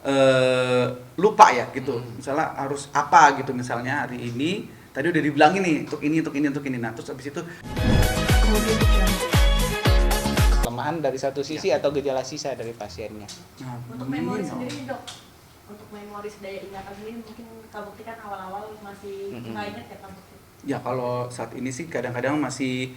eh, lupa ya gitu. Misalnya harus apa gitu, misalnya hari ini tadi udah dibilangin nih untuk ini untuk ini untuk ini. Nah, terus habis itu Kelemahan dari satu sisi atau gejala sisa dari pasiennya. nah, Untuk memori sendiri dok, untuk memori daya ingatan sendiri mungkin Kak Bukti kan awal-awal masih nggak ingat ya Kak Bukti? ya kalau saat ini sih kadang-kadang masih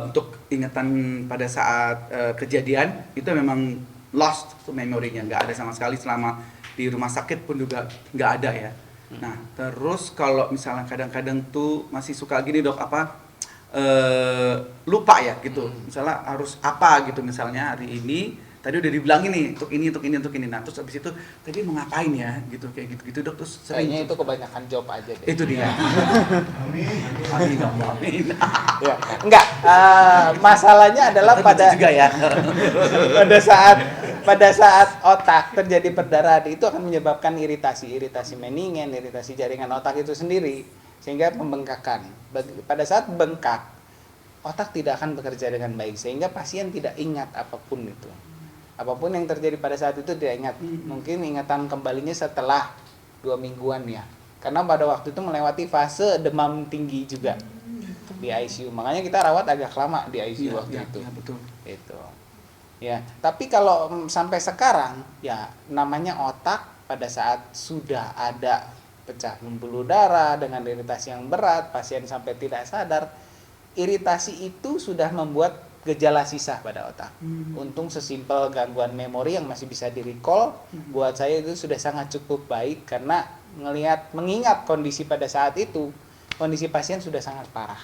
untuk ingatan pada saat kejadian itu memang lost tuh memorinya, nggak ada sama sekali selama di rumah sakit pun juga nggak ada ya. Nah terus kalau misalnya kadang-kadang tuh masih suka gini dok apa lupa ya gitu, misalnya harus apa gitu, misalnya hari ini tadi udah dibilangin nih untuk ini untuk ini untuk ini. Nah terus abis itu tadi mau ngapain ya gitu, kayak gitu dok, terus sering Kayaknya tuh. itu kebanyakan job aja deh. Itu dia. Amin, amin. Ya, enggak. Masalahnya adalah Begitu pada juga ya. pada saat otak terjadi perdarahan itu akan menyebabkan iritasi meningen, iritasi jaringan otak itu sendiri sehingga pembengkakan. Pada saat bengkak, otak tidak akan bekerja dengan baik sehingga pasien tidak ingat apapun itu. Apapun yang terjadi pada saat itu tidak ingat. Mungkin ingatan kembalinya setelah 2 mingguan ya. Karena pada waktu itu melewati fase demam tinggi juga di ICU. Makanya kita rawat agak lama di ICU waktu itu. Ya, betul. Itu. Ya, tapi kalau sampai sekarang ya namanya otak pada saat sudah ada pecah pembuluh darah dengan iritasi yang berat, pasien sampai tidak sadar, iritasi itu sudah membuat gejala sisa pada otak. Untung sesimpel gangguan memori yang masih bisa di-recall, buat saya itu sudah sangat cukup baik karena mengingat kondisi pada saat itu, kondisi pasien sudah sangat parah.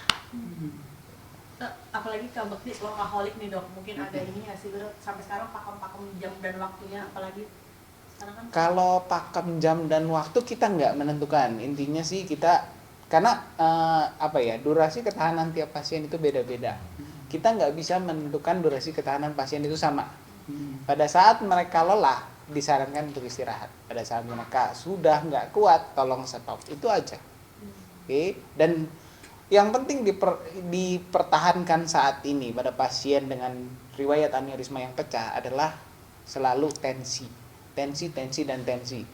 Apalagi Kak Bukti workaholic nih dok, mungkin ada ini nggak sih dok, sampai sekarang pakem jam dan waktunya, apalagi sekarang kan Kalau pakem jam dan waktu kita nggak menentukan, intinya sih kita karena durasi ketahanan tiap pasien itu beda-beda. Kita nggak bisa menentukan durasi ketahanan pasien itu sama. Pada saat mereka lelah, disarankan untuk istirahat. Pada saat mereka sudah nggak kuat, tolong stop. Itu aja. Oke. Dan yang penting dipertahankan saat ini pada pasien dengan riwayat aneurisma yang pecah adalah selalu tensi. Tensi, dan tensi.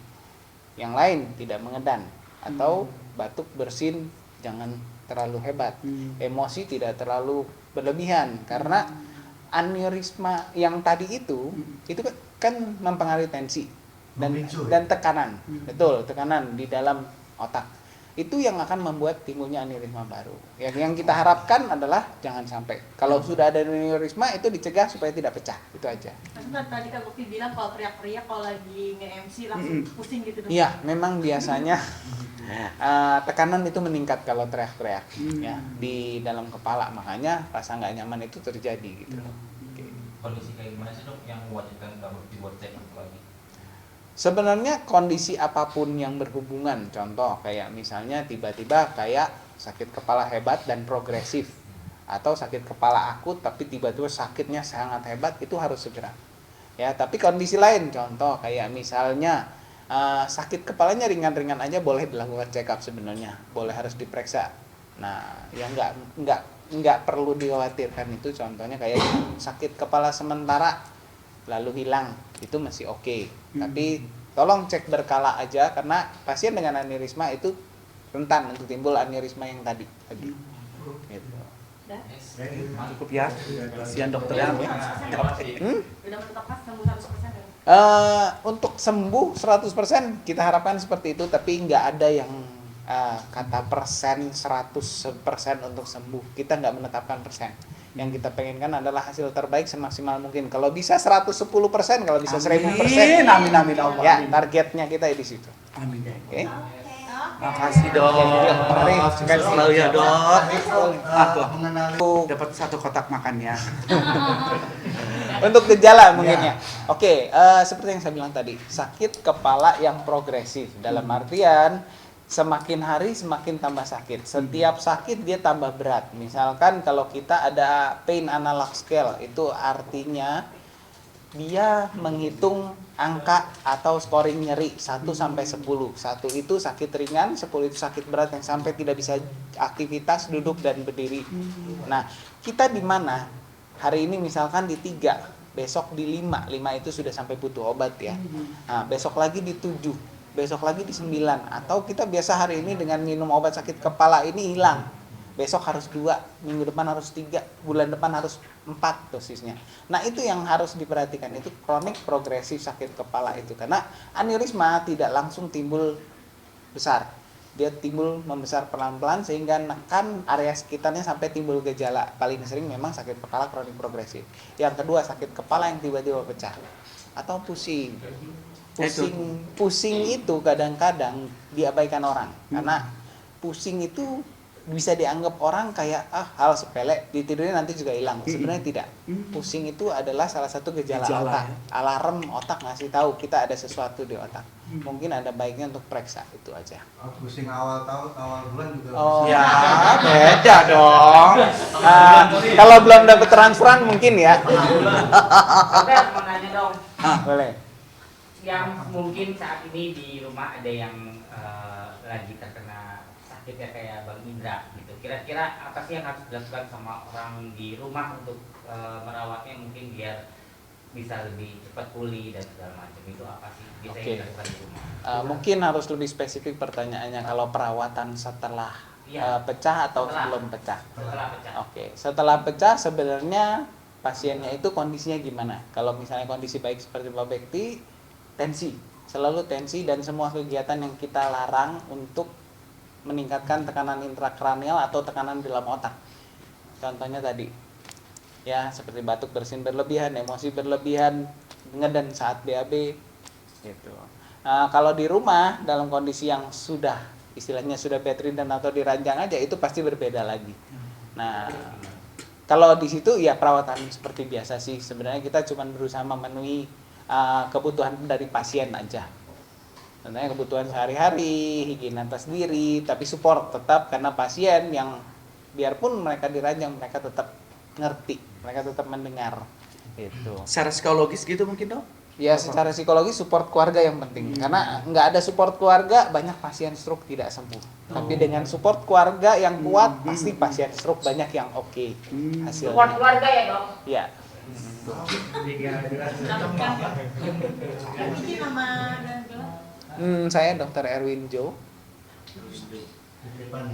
Yang lain tidak mengedan. Atau batuk, bersin, jangan terlalu hebat. Emosi tidak terlalu berlebihan karena aneurisma yang tadi itu kan mempengaruhi tensi dan tekanan. Betul, tekanan di dalam otak. Itu yang akan membuat timbulnya aneurisma baru. Yang kita harapkan adalah jangan sampai. Kalau sudah ada aneurisma itu dicegah supaya tidak pecah. Itu aja. kan tadi Kak Bukti bilang kalau teriak-teriak kalau lagi nge-MC langsung pusing gitu dok. Iya, memang biasanya tekanan itu meningkat kalau teriak-teriak ya di dalam kepala, makanya rasa nggak nyaman itu terjadi gitu. Kondisi kayak gimana sih dok yang mewajibkan Kak Bukti buat cek up lagi? Sebenarnya kondisi apapun yang berhubungan, contoh kayak misalnya tiba-tiba kayak sakit kepala hebat dan progresif, atau sakit kepala akut tapi tiba-tiba sakitnya sangat hebat, itu harus segera. Ya, tapi kondisi lain, contoh kayak misalnya sakit kepalanya ringan-ringan aja boleh dilakukan check up sebenarnya, boleh harus diperiksa. Nah, yang nggak perlu dikhawatirkan itu contohnya kayak sakit kepala sementara lalu hilang, itu masih oke. Tapi tolong cek berkala aja karena pasien dengan aneurisma itu rentan untuk timbul aneurisma yang tadi. Gitu. Udah? Cukup ya. Kasihan dokternya. Udah menetapkan sembuh 100% ya? Untuk sembuh 100% kita harapkan seperti itu, tapi nggak ada yang kata persen 100% untuk sembuh. Kita nggak menetapkan persen. Yang kita pengenkan adalah hasil terbaik semaksimal mungkin. Kalau bisa 110%, kalau bisa 1000%. Amin, amin, Allah. Ya, targetnya kita di situ. Amin. Oke. Makasih dok. Sukses selalu ya dok. Tuh dapat 1 kotak makan ya. Untuk gejala mungkin ya. Oke, seperti yang saya bilang tadi, sakit kepala yang progresif dalam artian semakin hari semakin tambah sakit. Setiap sakit dia tambah berat. Misalkan kalau kita ada pain analog scale, itu artinya dia menghitung angka atau scoring nyeri 1 sampai 10. 1 itu sakit ringan, 10 itu sakit berat yang sampai tidak bisa aktivitas duduk dan berdiri. Nah, kita di mana? Hari ini misalkan di 3. besok di 5 itu sudah sampai butuh obat ya. Nah, besok lagi di 7, besok lagi di 9, atau kita biasa hari ini dengan minum obat sakit kepala ini hilang. Besok harus 2, minggu depan harus 3, bulan depan harus 4 dosisnya. Nah, itu yang harus diperhatikan, itu kronik progresif sakit kepala itu. Karena aneurisma tidak langsung timbul besar. Dia timbul membesar pelan-pelan sehingga nekan area sekitarnya sampai timbul gejala. Paling sering memang sakit kepala kronik progresif. Yang kedua, sakit kepala yang tiba-tiba pecah atau pusing. Pusing itu kadang-kadang diabaikan orang. Karena pusing itu bisa dianggap orang kayak hal sepele, ditidurnya nanti juga hilang. Sebenarnya tidak. Pusing itu adalah salah satu gejala otak. Alarm otak ngasih tahu kita ada sesuatu di otak. Mungkin ada baiknya untuk periksa, itu aja. Pusing awal tahun, awal bulan juga Oh bisa. ya, beda dong. Kalau belum dapat transferan mungkin ya. Oke, mau nanya dong. Boleh. Yang mungkin saat ini di rumah ada yang lagi terkena sakit ya kayak Bang Indra gitu. Kira-kira apa sih yang harus dilakukan sama orang di rumah untuk merawatnya mungkin biar bisa lebih cepat pulih dan segala macam, itu apa sih bisa Oke. yang dilakukan di rumah? Mungkin harus lebih spesifik pertanyaannya, kalau perawatan setelah Iya. pecah atau Setelah. sebelum pecah. Setelah pecah. Oke, setelah pecah sebenarnya pasiennya itu kondisinya gimana? Kalau misalnya kondisi baik seperti Pak Bekti, tensi, selalu tensi dan semua kegiatan yang kita larang untuk meningkatkan tekanan intrakranial atau tekanan di dalam otak. Contohnya tadi, ya seperti batuk bersin berlebihan, emosi berlebihan, ngedan saat BAB, gitu. Nah, kalau di rumah dalam kondisi yang sudah istilahnya sudah bedridden atau diranjang aja, itu pasti berbeda lagi. Nah, kalau di situ ya perawatan seperti biasa sih. Sebenarnya kita cuma berusaha memenuhi kebutuhan dari pasien aja. Tentunya kebutuhan sehari-hari, higienitas diri, tapi support tetap karena pasien yang biarpun mereka diranjang, mereka tetap ngerti, mereka tetap mendengar. Gitu. Secara psikologis gitu mungkin dok? Ya secara psikologis support keluarga yang penting, karena nggak ada support keluarga banyak pasien stroke tidak sembuh. Tapi dengan support keluarga yang kuat pasti pasien stroke banyak yang oke hasilnya. Support keluarga ya dok? Ya. Mungkin nama dan gelar. Saya Dr. Erwin Jo.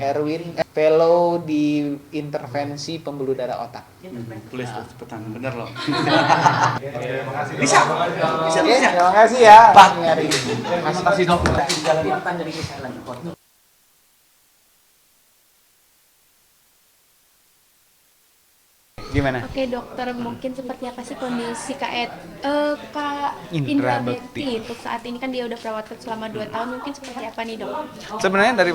Erwin fellow di intervensi pembuluh darah otak. Tulis tuh cepetan, bener loh. Bisa. Oke, terima kasih ya. Pak Nyari. Terima kasih dok. Gimana? Oke dokter, mungkin seperti apa sih kondisi Kak Indra Indra Bekti. Bekti untuk saat ini, kan dia udah perawatan selama 2 tahun, mungkin seperti apa nih dok? Sebenarnya dari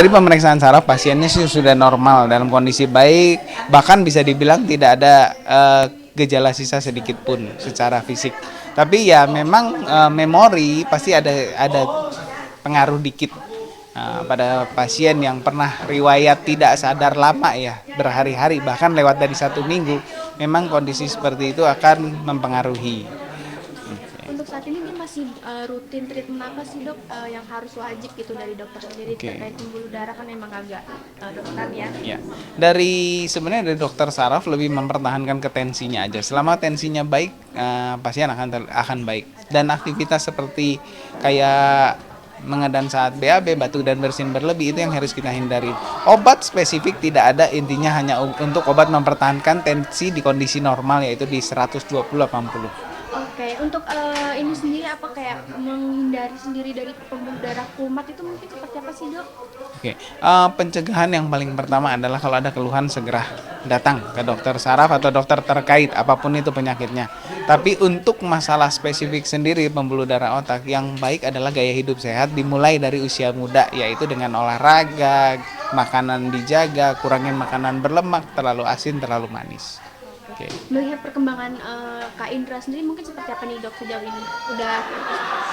pemeriksaan saraf pasiennya sih sudah normal dalam kondisi baik, bahkan bisa dibilang tidak ada gejala sisa sedikit pun secara fisik. Tapi ya memang memori pasti ada pengaruh dikit. Pada pasien yang pernah riwayat tidak sadar lama ya, berhari-hari bahkan lewat dari 1 minggu, memang kondisi seperti itu akan mempengaruhi. Untuk saat ini dia masih rutin treatment apa sih dok yang harus wajib gitu dari dokter sendiri terkait pembuluh darah, kan emang agak dokter ya? Ya, sebenarnya dari dokter saraf lebih mempertahankan ketensinya aja. Selama tensinya baik, pasien akan baik. Dan aktivitas seperti kayak mengedan saat BAB, batuk dan bersin berlebih, itu yang harus kita hindari. Obat spesifik tidak ada, intinya hanya untuk obat mempertahankan tensi di kondisi normal, yaitu di 120/80. Oke, untuk ini sendiri apa kayak menghindari sendiri dari pembuluh darah kumat itu mungkin seperti apa sih dok? Oke, pencegahan yang paling pertama adalah kalau ada keluhan segera datang ke dokter saraf atau dokter terkait apapun itu penyakitnya. Tapi untuk masalah spesifik sendiri pembuluh darah otak, yang baik adalah gaya hidup sehat dimulai dari usia muda, yaitu dengan olahraga, makanan dijaga, kurangin makanan berlemak, terlalu asin, terlalu manis. Oke. Melihat perkembangan Kak Indra sendiri mungkin seperti apa nih dok sejauh ini? Udah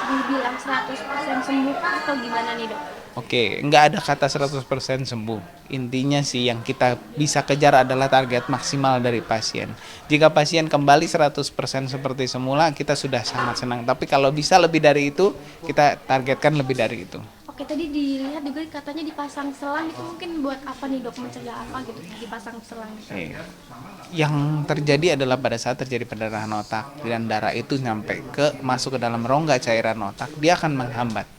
dibilang 100% sembuh atau gimana nih dok? Oke, nggak ada kata 100% sembuh. Intinya sih yang kita bisa kejar adalah target maksimal dari pasien. Jika pasien kembali 100% seperti semula, kita sudah sangat senang. Tapi kalau bisa lebih dari itu, kita targetkan lebih dari itu. Oke Oke, tadi dilihat juga katanya dipasang selang, itu mungkin buat apa nih dok, mencegah apa gitu dipasang selang? Iya. Yang terjadi adalah pada saat terjadi perdarahan otak dan darah itu sampai masuk ke dalam rongga cairan otak, dia akan menghambat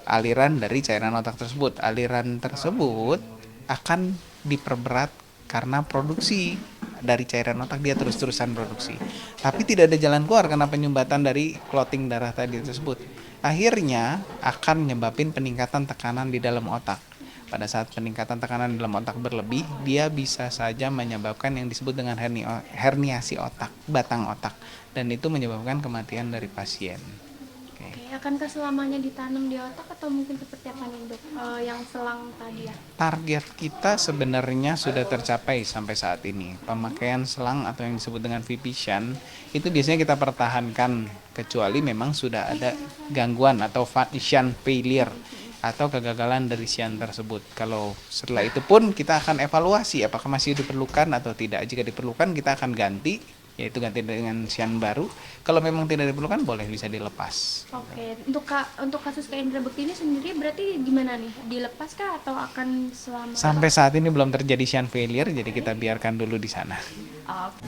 aliran dari cairan otak tersebut. Aliran tersebut akan diperberat karena produksi dari cairan otak, dia terus-terusan produksi. Tapi tidak ada jalan keluar karena penyumbatan dari clotting darah tadi tersebut. Akhirnya akan menyebabkan peningkatan tekanan di dalam otak. Pada saat peningkatan tekanan di dalam otak berlebih, dia bisa saja menyebabkan yang disebut dengan herniasi otak, batang otak. Dan itu menyebabkan kematian dari pasien. Oke, akankah selamanya ditanam di otak atau mungkin seperti apa nih dok, yang selang tadi ya? Target kita sebenarnya sudah tercapai sampai saat ini. Pemakaian selang atau yang disebut dengan VP shunt itu biasanya kita pertahankan kecuali memang sudah ada gangguan atau shunt failure atau kegagalan dari shunt tersebut. Kalau setelah itu pun kita akan evaluasi apakah masih diperlukan atau tidak. Jika diperlukan kita akan ganti, yaitu ganti dengan shunt baru. Kalau memang tidak diperlukan boleh bisa dilepas. Oke, untuk kasus kayak Indra Bekti ini sendiri berarti gimana nih? Dilepas kah atau akan selama? Sampai saat ini belum terjadi shunt failure, jadi kita biarkan dulu di sana. Oke.